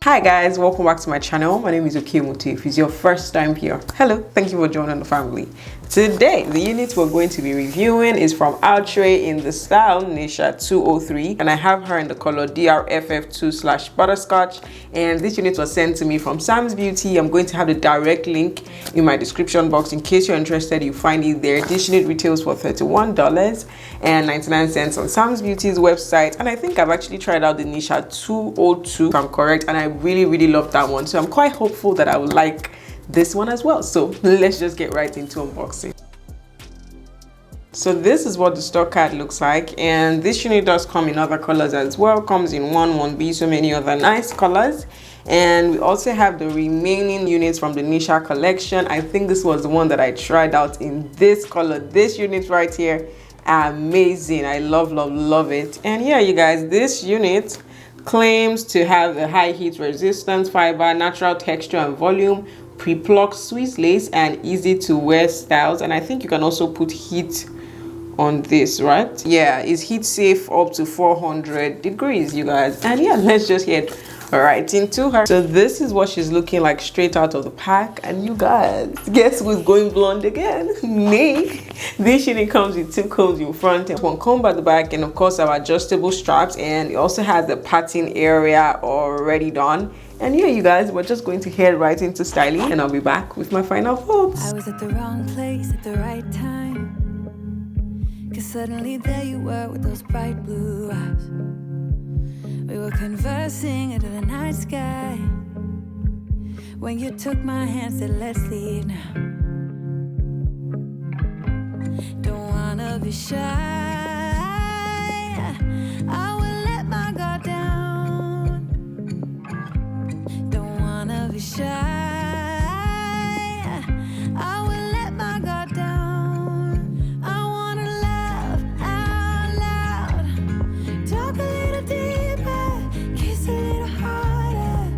Hi guys, welcome back to my channel. My name is Okemute. If it's your first time here, hello, thank you for joining the family. Today, the unit we're going to be reviewing is from Outre in the style Neesha 203, and I have her in the color DRFF2/butterscotch. And this unit was sent to me from Samsbeauty. I'm going to have the direct link in my description box in case you're interested. You find it there. This unit retails for $31.99 on Samsbeauty's website, and I think I've actually tried out the Neesha 202 if I'm correct, and I really love that one. So I'm quite hopeful that I would like this one as well. So let's just get right into unboxing. So this is what the stock card looks like, and this unit does come in other colors as well. Comes in 1B, so many other nice colors. And we also have the remaining units from the Neesha collection. I think this was the one that I tried out in this color. This unit right here, amazing. I love it. And yeah, you guys, this unit claims to have a high heat resistance, fiber, natural texture and volume, pre-plucked Swiss lace, and easy to wear styles. And I think you can also put heat on this, right? Yeah, it's heat safe up to 400 degrees, you guys. And yeah, let's just get right into her. So this is what she's looking like straight out of the pack. And you guys, guess who's going blonde again? Me. This unit comes with 2 combs in front and 1 comb at the back, and of course our adjustable straps, and it also has the parting area already done. And yeah, you guys, we're just going to head right into styling, and I'll be back with my final thoughts. I was at the wrong place at the right time, 'cause suddenly there you were with those bright blue eyes. We were conversing under the night sky when you took my hand, said let's leave now. Don't wanna be shy, I will let my guard down. Don't wanna be shy, I will let my guard down. I wanna laugh out loud, talk a little deeper, kiss a little harder.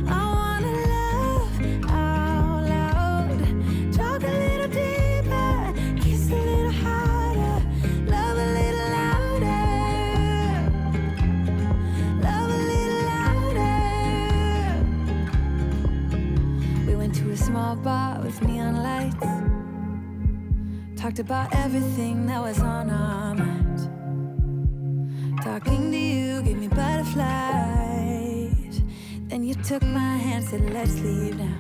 I wanna laugh out loud, talk a little deeper, kiss a little harder, love a little louder, love a little louder. We went to a small bar with neon lights, talked about everything that was on our minds. Talking to you gave me butterflies. Then you took my hand, said let's leave now.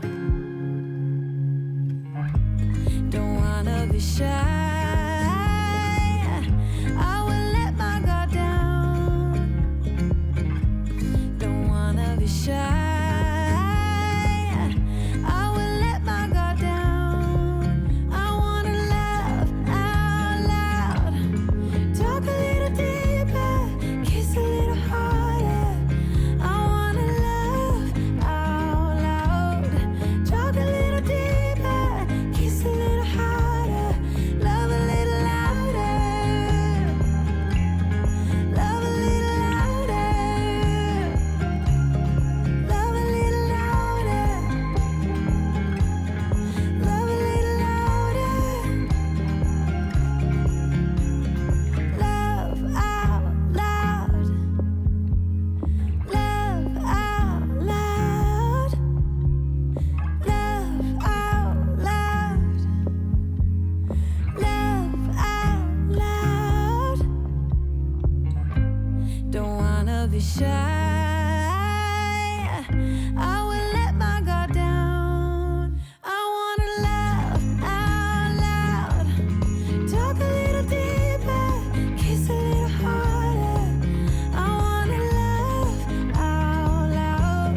Don't wanna be shy, I will let my guard down. Don't wanna be shy, I will let my guard down. I wanna laugh out loud, talk a little deeper, kiss a little harder. I wanna laugh out loud, talk a little deeper, kiss a little harder, love a little louder, love a little louder, love a little louder, love a little louder, love out loud, love out loud, love out loud, love out loud. Don't wanna be shy, I will let my guard down. I wanna laugh out loud, talk a little deeper, kiss a little harder. I wanna laugh out loud,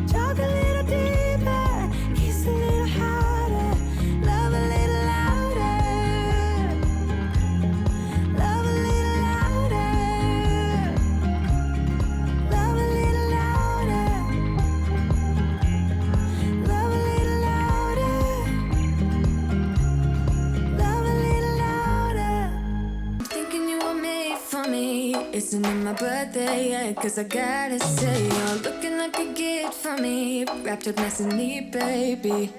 talk a little deeper, kiss a little harder, love a little louder, love a little louder, love a little louder, love a little louder, love a little louder. I'm thinking you were made for me. Isn't it my birthday yet? 'Cause I gotta say, you're looking like a gift for me, wrapped up nice and neat, baby.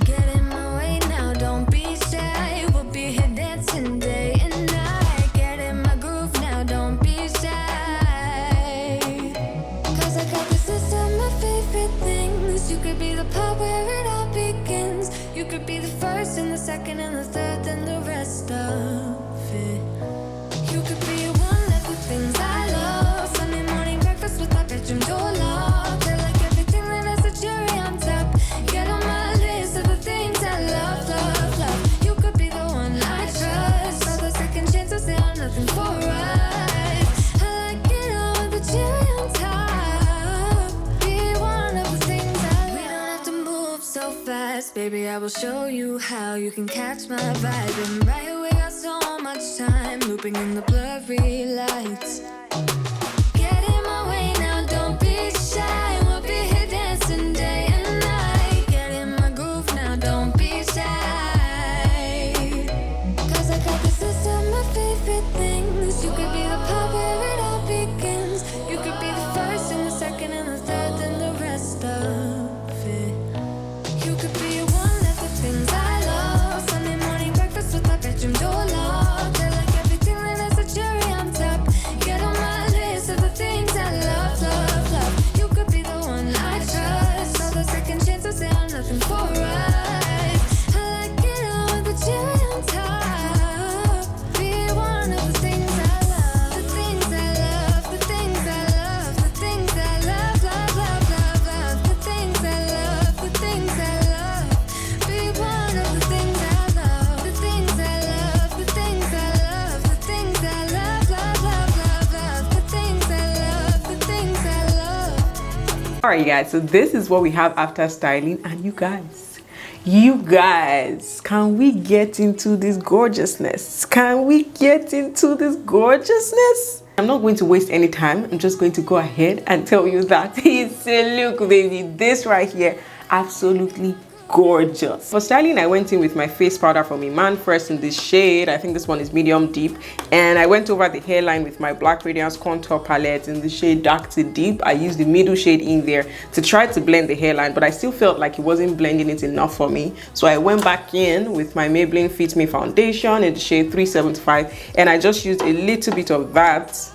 Get in my way now, don't be shy. We'll be here dancing day and night. Get in my groove now, don't be shy. 'Cause I got this second and the third, then the rest of it. You could be one of the things I love. Sunday morning breakfast with our bedroom door locked. I like everything that has a cherry on top. Get on my list of the things I love, love, love. You could be the one I trust. All the second chances, they are nothing for us. I like it all with the cherry on top. Be one of the things I love. We don't have to move so fast, baby. I will show you how you can catch my vibe. And right away, we got so much time, looping in the blurry lights. Get in my way now, don't be shy. We'll be here dancing day and night. Get in my groove now, don't be shy. Cause I got this list of my favorite things. You could be the part where it all begins. You could be the first and the second and the third, then the rest of it. You could be one of the things I love. Sunday morning breakfast with our bedroom door locked. I like everything that has a cherry on top. Get on my list of the things I love, love, love. You could be the one I trust. All the second chances, they are nothing for us. I like it all with the cherry on top. Be one of the things I love. The things I love, the things I love, the things I love, love, love, love, love. The things I love, the things I love. Be one of the things I love. The things I love, the things I love, the things I love, love, love, love, love. The things I love, the things I love. Alright guys, so this is what we have after styling, and you guys, can we get into this gorgeousness? Can we get into this gorgeousness? I'm not going to waste any time. I'm just going to go ahead and tell you that it's a look, baby. This right here, absolutely gorgeous. For styling, I went in with my face powder from Iman first in this shade. I think this one is medium deep, and I went over the hairline with my Black Radiance contour palette in the shade dark to deep. I used the middle shade in there to try to blend the hairline, but I still felt like it wasn't blending it enough for me, so I went back in with my Maybelline Fit Me foundation in the shade 375, and I just used a little bit of that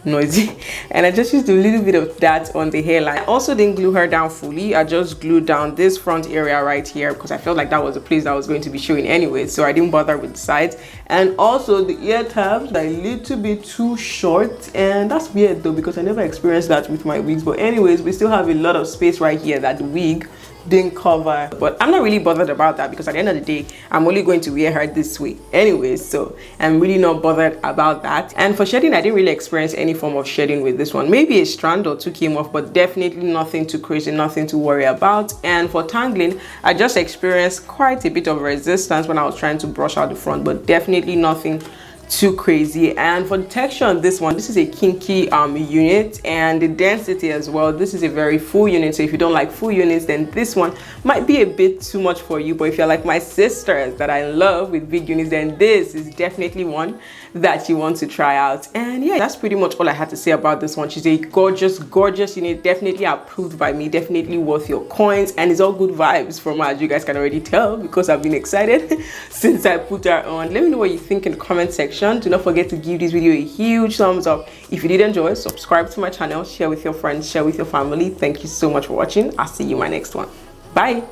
noisy and I just used a little bit of that on the hairline. I also didn't glue her down fully. I just glued down this front area right here because I felt like that was a place that was going to be showing anyway, so I didn't bother with the sides. And also the ear tabs are a little bit too short, and that's weird though because I never experienced that with my wigs. But anyways, we still have a lot of space right here that the wig didn't cover, but I'm not really bothered about that because at the end of the day I'm only going to wear her this way anyways, so I'm really not bothered about that. And for shedding, I didn't really experience any form of shedding with this one. Maybe a strand or two came off, but definitely nothing too crazy, nothing to worry about. And for tangling, I just experienced quite a bit of resistance when I was trying to brush out the front, but definitely nothing too crazy. And for the texture on this one, this is a kinky unit, and the density as well, this is a very full unit. So if you don't like full units, then this one might be a bit too much for you. But if you're like my sisters that I love with big units, then this is definitely one that you want to try out. And yeah, that's pretty much all I had to say about this one. She's a gorgeous unit, definitely approved by me, definitely worth your coins, and it's all good vibes from her, as you guys can already tell because I've been excited since I put her on. Let me know what you think in the comment section. Do not forget to give this video a huge thumbs up. If you did enjoy, subscribe to my channel, share with your friends, share with your family. Thank you so much for watching. I'll see you in my next one. Bye.